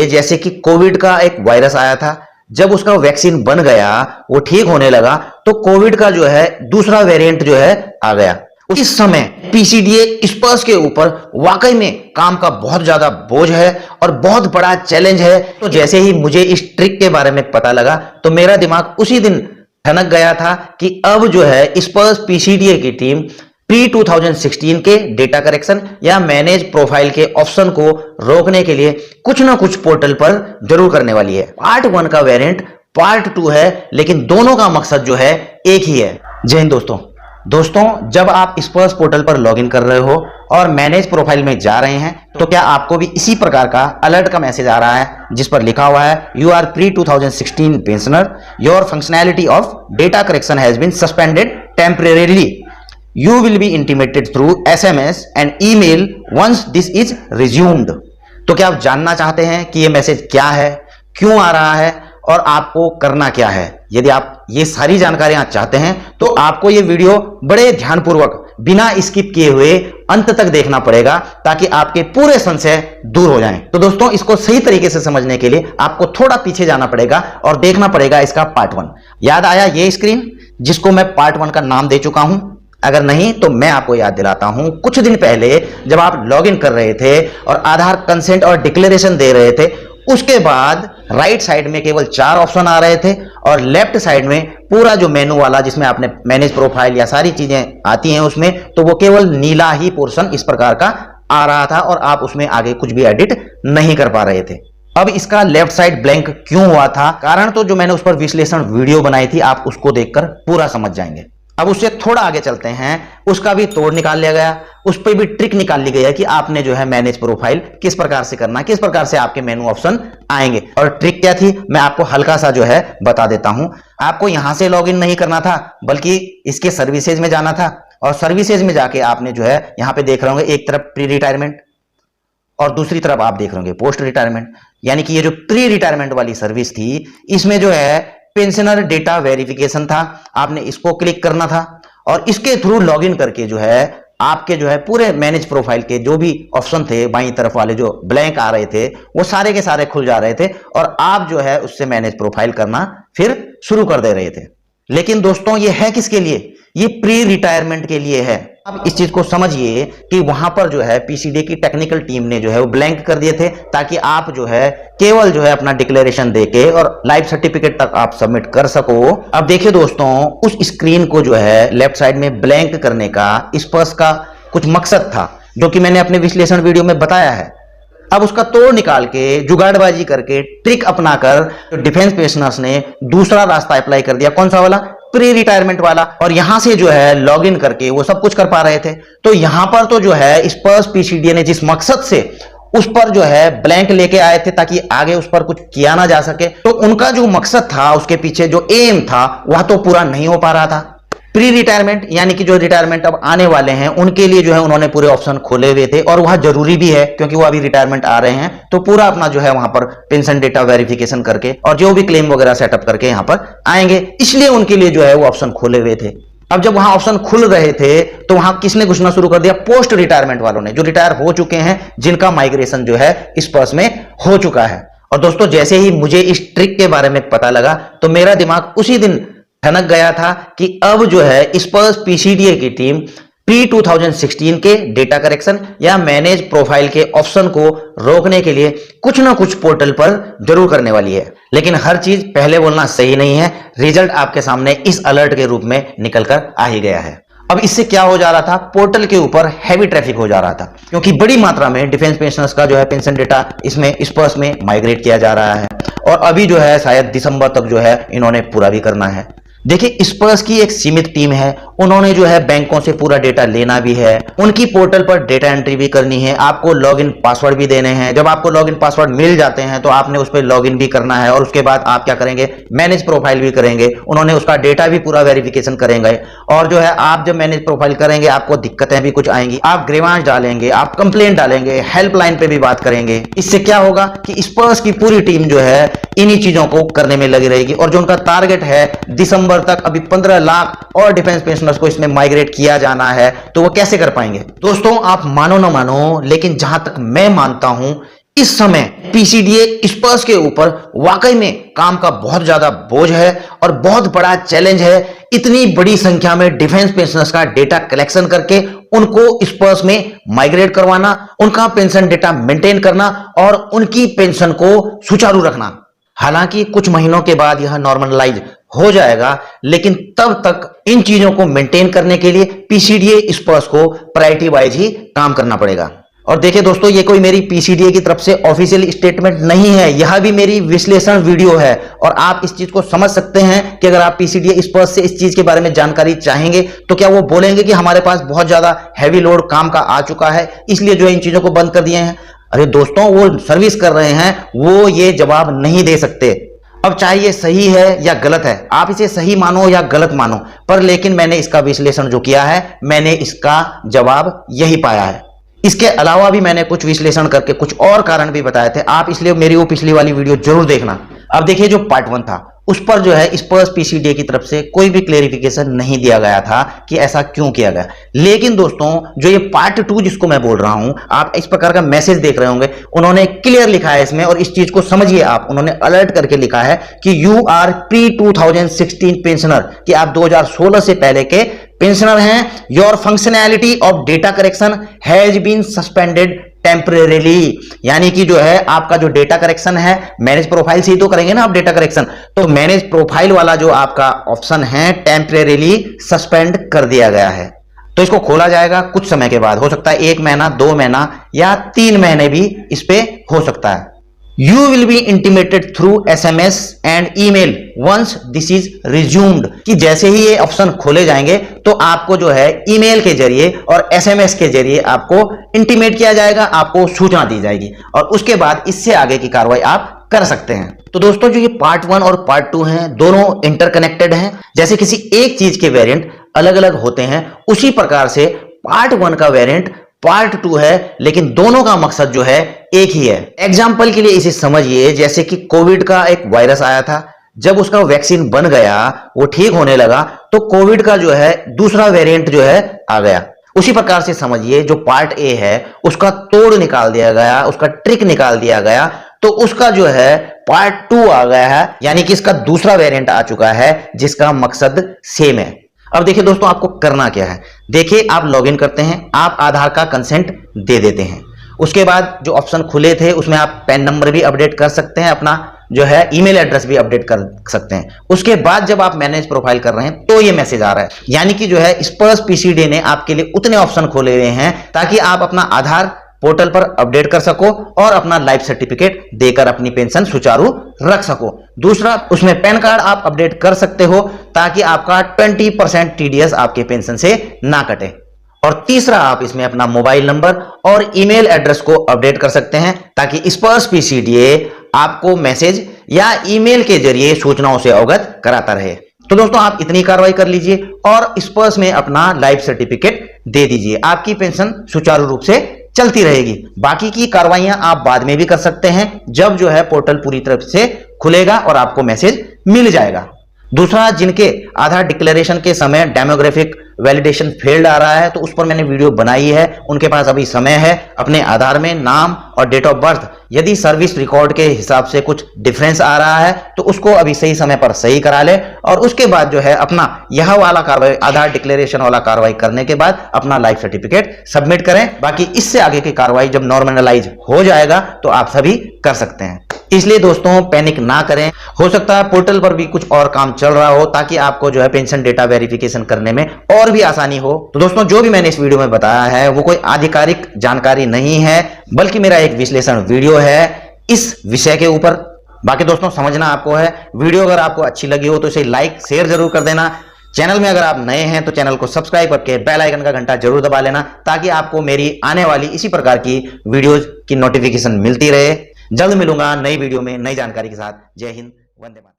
जैसे कि कोविड का एक वायरस आया था, जब उसका वैक्सीन बन गया, वो ठीक होने लगा, तो कोविड का जो है दूसरा वेरिएंट जो है आ गया। इस समय पीसीडीए स्पर्स के ऊपर वाकई में काम का बहुत ज्यादा बोझ है और बहुत बड़ा चैलेंज है। तो जैसे ही मुझे इस ट्रिक के बारे में पता लगा तो मेरा दिमाग उसी दिन ठनक गया था कि अब जो है स्पर्स पीसीडीए की टीम प्री 2016 के डेटा करेक्शन या मैनेज प्रोफाइल के ऑप्शन को रोकने के लिए कुछ ना कुछ पोर्टल पर जरूर करने वाली है। पार्ट 1 का वेरिएंट पार्ट 2 है, लेकिन दोनों का मकसद जो है एक ही है। जय हिंद दोस्तों, जब आप स्पर्स पोर्टल पर लॉगिन कर रहे हो और मैनेज प्रोफाइल में जा रहे हैं तो क्या आपको भी इसी प्रकार का अलर्ट का मैसेज आ रहा है जिस पर लिखा हुआ है you are pre 2016 pensioner, your functionality of data correction has been suspended temporarily, you will be intimated through SMS and email once this is resumed. तो क्या आप जानना चाहते हैं कि यह मैसेज क्या है, क्यों आ रहा है और आपको करना क्या है? यदि आप ये सारी जानकारियां चाहते हैं तो आपको ये वीडियो बड़े ध्यानपूर्वक बिना स्किप किए हुए अंत तक देखना पड़ेगा ताकि आपके पूरे संशय दूर हो जाएं। तो दोस्तों, इसको सही तरीके से समझने के लिए आपको थोड़ा पीछे जाना पड़ेगा और देखना पड़ेगा इसका पार्ट 1। याद आया ये स्क्रीन जिसको मैं पार्ट 1 का नाम दे चुका हूं? अगर नहीं तो मैं आपको याद दिलाता हूं, कुछ दिन पहले जब आप लॉगिन कर रहे थे और आधार कंसेंट और डिक्लेरेशन दे रहे थे, उसके बाद राइट साइड में केवल 4 ऑप्शन आ रहे थे और लेफ्ट साइड में पूरा जो मेनू वाला जिसमें आपने मैनेज प्रोफाइल या सारी चीजें आती हैं उसमें, तो वो केवल नीला ही पोर्शन इस प्रकार का आ रहा था और आप उसमें आगे कुछ भी एडिट नहीं कर पा रहे थे। अब इसका लेफ्ट साइड ब्लैंक क्यों हुआ था? कारण तो जो मैंने उस पर विश्लेषण वीडियो बनाई थी, आप उसको देखकर पूरा समझ जाएंगे। अब उससे थोड़ा आगे चलते हैं, उसका भी तोड़ निकाल लिया गया, उस पर भी ट्रिक निकाल ली गई है कि आपने जो है मैनेज प्रोफाइल किस प्रकार से करना है, किस प्रकार से आपके मेनू ऑप्शन आएंगे। और ट्रिक क्या थी मैं आपको हल्का सा जो है बता देता हूं। आपको यहां से लॉगिन नहीं करना था, बल्कि इसके सर्विसेज में जाना था और सर्विसेज में जाके आपने जो है यहां पे देख रहे होंगे एक तरफ प्री रिटायरमेंट और दूसरी तरफ आप देख रहे होंगे पोस्ट रिटायरमेंट। यानी कि ये जो प्री रिटायरमेंट वाली सर्विस थी, इसमें जो है पेंशनर डेटा वेरिफिकेशन था, आपने इसको क्लिक करना था और इसके थ्रू लॉगिन करके जो है आपके जो है पूरे मैनेज प्रोफाइल के जो भी ऑप्शन थे, बाईं तरफ वाले जो ब्लैंक आ रहे थे, वो सारे के सारे खुल जा रहे थे और आप जो है उससे मैनेज प्रोफाइल करना फिर शुरू कर दे रहे थे। लेकिन दोस्तों, ये है किसके लिए? ये प्री रिटायरमेंट के लिए है। अब इस चीज को समझिए कि वहां पर जो है पीसीडीए की टेक्निकल टीम ने जो है वो ब्लैंक कर दिए थे ताकि आप जो है केवल जो है अपना डिक्लेरेशन देके और लाइफ सर्टिफिकेट तक आप सबमिट कर सको। अब देखिए दोस्तों, उस स्क्रीन को जो है लेफ्ट साइड में ब्लैंक करने का स्पर्स का कुछ मकसद था जो कि मैंने अपने विश्लेषण वीडियो में बताया है। अब उसका तोड़ निकाल के, जुगाड़बाजी करके, ट्रिक अपनाकर डिफेंस पेंशनर्स ने दूसरा रास्ता अप्लाई कर दिया। कौन सा वाला? प्री रिटायरमेंट वाला। और यहां से जो है लॉगिन करके वो सब कुछ कर पा रहे थे। तो यहां पर तो जो है स्पर्स पीसीडीए ने जिस मकसद से उस पर जो है ब्लैंक लेके आए थे ताकि आगे उस पर कुछ किया ना जा सके, तो उनका जो मकसद था, उसके पीछे जो एम था, वह तो पूरा नहीं हो पा रहा था। प्री रिटायरमेंट यानी कि जो रिटायरमेंट अब आने वाले हैं उनके लिए जो है उन्होंने पूरे ऑप्शन खोले हुए थे और वह जरूरी भी है क्योंकि वो अभी रिटायरमेंट आ रहे हैं, तो पूरा अपना जो है वहां पर पेंशन डेटा वेरिफिकेशन करके और जो भी क्लेम वगैरह सेटअप करके यहां पर आएंगे, इसलिए उनके लिए जो है वो ऑप्शन खोले हुए थे। अब जब वहां ऑप्शन खुल रहे थे तो वहां किसने घुसना शुरू कर दिया? पोस्ट रिटायरमेंट वालों ने, जो रिटायर हो चुके हैं, जिनका माइग्रेशन जो है स्पर्स में हो चुका है। और दोस्तों, जैसे ही मुझे इस ट्रिक के बारे में पता लगा तो मेरा दिमाग उसी दिन ठनक गया था कि अब जो है स्पर्स पीसीडीए की टीम प्री 2016 के डेटा करेक्शन या मैनेज प्रोफाइल के ऑप्शन को रोकने के लिए कुछ ना कुछ पोर्टल पर जरूर करने वाली है। लेकिन हर चीज पहले बोलना सही नहीं है। रिजल्ट आपके सामने इस अलर्ट के रूप में निकलकर आ ही गया है। अब इससे क्या हो जा रहा था? पोर्टल के ऊपर हैवी ट्रैफिक हो जा रहा था क्योंकि बड़ी मात्रा में डिफेंस पेंशनर्स का जो है पेंशन डेटा इसमें स्पर्स में माइग्रेट किया जा रहा है और अभी जो है शायद दिसंबर तक जो है इन्होंने पूरा भी करना है। देखिए, स्पर्स की एक सीमित टीम है, उन्होंने जो है बैंकों से पूरा डेटा लेना भी है, उनकी पोर्टल पर डेटा एंट्री भी करनी है, आपको लॉगिन पासवर्ड भी देने हैं। जब आपको लॉगिन पासवर्ड मिल जाते हैं तो आपने उस पर लॉगिन भी करना है और उसके बाद आप क्या करेंगे? मैनेज प्रोफाइल भी करेंगे। उन्होंने उसका डेटा भी पूरा वेरिफिकेशन करेंगे और जो है आप जब मैनेज प्रोफाइल करेंगे आपको दिक्कतें भी कुछ आएंगी, आप ग्रीवांस डालेंगे, आप कंप्लेंट डालेंगे, हेल्पलाइन पे भी बात करेंगे। इससे क्या होगा कि स्पर्स की पूरी टीम जो है इन्हीं चीजों को करने में लगी रहेगी और जो उनका टारगेट है दिसंबर तक अभी 15 लाख और डिफेंस पेंशनर्स को इसमें माइग्रेट किया जाना है, तो वो कैसे कर पाएंगे? दोस्तों, आप मानो ना मानो, लेकिन जहां तक मैं मानता हूं इस समय पीसीडीए स्पर्श के ऊपर वाकई में काम का बहुत ज्यादा बोझ है और बहुत बड़ा चैलेंज है। इतनी बड़ी संख्या में डिफेंस पेंशनर्स का डेटा कलेक्शन करके उनको स्पर्श में माइग्रेट करवाना, उनका पेंशन डेटा मेंटेन करना और उनकी पेंशन को सुचारू रखना। हालांकि कुछ महीनों के बाद यह नॉर्मलाइज हो जाएगा, लेकिन तब तक इन चीजों को मेंटेन करने के लिए पीसीडीए स्पर्श को प्रायोरिटी वाइज ही काम करना पड़ेगा। और देखिए दोस्तों, ये कोई मेरी पीसीडीए की तरफ से ऑफिशियल स्टेटमेंट नहीं है, यह भी मेरी विश्लेषण वीडियो है और आप इस चीज को समझ सकते हैं कि अगर आप पीसीडीए स्पर्श से इस चीज के बारे में जानकारी चाहेंगे तो क्या वो बोलेंगे कि हमारे पास बहुत ज्यादा हैवी लोड काम का आ चुका है, इसलिए जो इन चीजों को बंद कर दिए हैं। अरे दोस्तों, वो सर्विस कर रहे हैं, वो ये जवाब नहीं दे सकते। अब चाहे ये सही है या गलत है, आप इसे सही मानो या गलत मानो, पर लेकिन मैंने इसका विश्लेषण जो किया है, मैंने इसका जवाब यही पाया है। इसके अलावा भी मैंने कुछ विश्लेषण करके कुछ और कारण भी बताए थे, आप इसलिए मेरी वो पिछली वाली वीडियो जरूर देखना। अब देखिए, जो पार्ट 1 था उस पर जो है स्पर्श पीसीडीए की तरफ से कोई भी क्लेरिफिकेशन नहीं दिया गया था कि ऐसा क्यों किया गया। लेकिन दोस्तों, जो ये पार्ट 2 जिसको मैं बोल रहा हूं, आप इस प्रकार का मैसेज देख रहे होंगे, उन्होंने क्लियर लिखा है इसमें, और इस चीज को समझिए आप, उन्होंने अलर्ट करके लिखा है कि यू आर प्री 2016 पेंशनर, कि आप 2016 से पहले के पेंशनर हैं। Your functionality of data correction has been suspended temporarily, यानी कि जो है आपका जो डेटा करेक्शन है, मैनेज प्रोफाइल से ही तो करेंगे ना आप डेटा करेक्शन, तो मैनेज प्रोफाइल वाला जो आपका ऑप्शन है टेम्परेरीली सस्पेंड कर दिया गया है। तो इसको खोला जाएगा कुछ समय के बाद, हो सकता है 1 महीना, 2 महीना या 3 महीने भी इस पे हो सकता है। You will be intimated through SMS and email once this is resumed, कि जैसे ही ये ऑप्शन खोले जाएंगे तो आपको जो है ईमेल के जरिए और SMS के जरिए आपको इंटीमेट किया जाएगा, आपको सूचना दी जाएगी और उसके बाद इससे आगे की कार्रवाई आप कर सकते हैं। तो दोस्तों, जो ये पार्ट 1 और पार्ट 2 हैं, दोनों इंटरकनेक्टेड हैं। जैसे किसी एक चीज के वेरिएंट अलग अलग होते हैं, उसी प्रकार से पार्ट 1 का वेरिएंट पार्ट 2 है, लेकिन दोनों का मकसद जो है एक ही है। एग्जाम्पल के लिए इसे समझिए, जैसे कि कोविड का एक वायरस आया था, जब उसका वैक्सीन बन गया, वो ठीक होने लगा, तो कोविड का जो है दूसरा वेरिएंट जो है आ गया। उसी प्रकार से समझिए, जो पार्ट ए है उसका तोड़ निकाल दिया गया, उसका ट्रिक निकाल दिया गया, तो उसका जो है पार्ट 2 आ गया है, यानी कि इसका दूसरा वेरिएंट आ चुका है जिसका मकसद सेम है। अब देखिए दोस्तों, आपको करना क्या है। देखिए, आप लॉगिन करते हैं, आप आधार का कंसेंट दे देते हैं, उसके बाद जो ऑप्शन खुले थे उसमें आप पैन नंबर भी अपडेट कर सकते हैं, अपना जो है ईमेल एड्रेस भी अपडेट कर सकते हैं। उसके बाद जब आप मैनेज प्रोफाइल कर रहे हैं तो ये मैसेज आ रहा है, यानी कि जो है स्पर्श पीसीडीए ने आपके लिए उतने ऑप्शन खोले हुए हैं ताकि आप अपना आधार पोर्टल पर अपडेट कर सको और अपना लाइफ सर्टिफिकेट देकर अपनी पेंशन सुचारू रख सको। दूसरा, उसमें पैन कार्ड आप अपडेट कर सकते हो ताकि आपका 20% टीडीएस आपके पेंशन से ना कटे। और तीसरा, आप इसमें अपना मोबाइल नंबर और ईमेल एड्रेस को अपडेट कर सकते हैं ताकि स्पर्श पीसीडीए आपको मैसेज या ईमेल के जरिए सूचनाओं से अवगत कराता रहे। तो दोस्तों, आप इतनी कार्रवाई कर लीजिए और स्पर्श में अपना लाइफ सर्टिफिकेट दे दीजिए, आपकी पेंशन सुचारू रूप से चलती रहेगी। बाकी की कार्रवाइयां आप बाद में भी कर सकते हैं, जब जो है पोर्टल पूरी तरह से खुलेगा और आपको मैसेज मिल जाएगा। दूसरा, जिनके आधार डिक्लेरेशन के समय डेमोग्राफिक वैलिडेशन फेल्ड आ रहा है, तो उस पर मैंने वीडियो बनाई है, उनके पास अभी समय है अपने आधार में नाम और डेट ऑफ बर्थ, यदि सर्विस रिकॉर्ड के हिसाब से कुछ डिफरेंस आ रहा है तो उसको अभी सही समय पर सही करा ले और उसके बाद जो है अपना यह वाला कार्रवाई, आधार डिक्लेरेशन वाला कार्रवाई करने के बाद अपना लाइफ सर्टिफिकेट सबमिट करें। बाकी इससे आगे की कार्रवाई जब नॉर्मलाइज हो जाएगा तो आप सभी कर सकते हैं। इसलिए दोस्तों, पैनिक ना करें, हो सकता है पोर्टल पर भी कुछ और काम चल रहा हो ताकि आपको जो है पेंशन डेटा वेरिफिकेशन करने में और भी आसानी हो। तो दोस्तों, जो भी मैंने इस वीडियो में बताया है वो कोई आधिकारिक जानकारी नहीं है, बल्कि मेरा एक विश्लेषण वीडियो है इस विषय के ऊपर। बाकी दोस्तों, समझना आपको है। वीडियो अगर आपको अच्छी लगी हो तो इसे लाइक शेयर जरूर कर देना। चैनल में अगर आप नए हैं तो चैनल को सब्सक्राइब करके बेल आइकन का घंटा जरूर दबा लेना ताकि आपको मेरी आने वाली इसी प्रकार की वीडियोज की नोटिफिकेशन मिलती रहे। जल्द मिलूंगा नई वीडियो में नई जानकारी के साथ। जय हिंद, वंदे मातरम।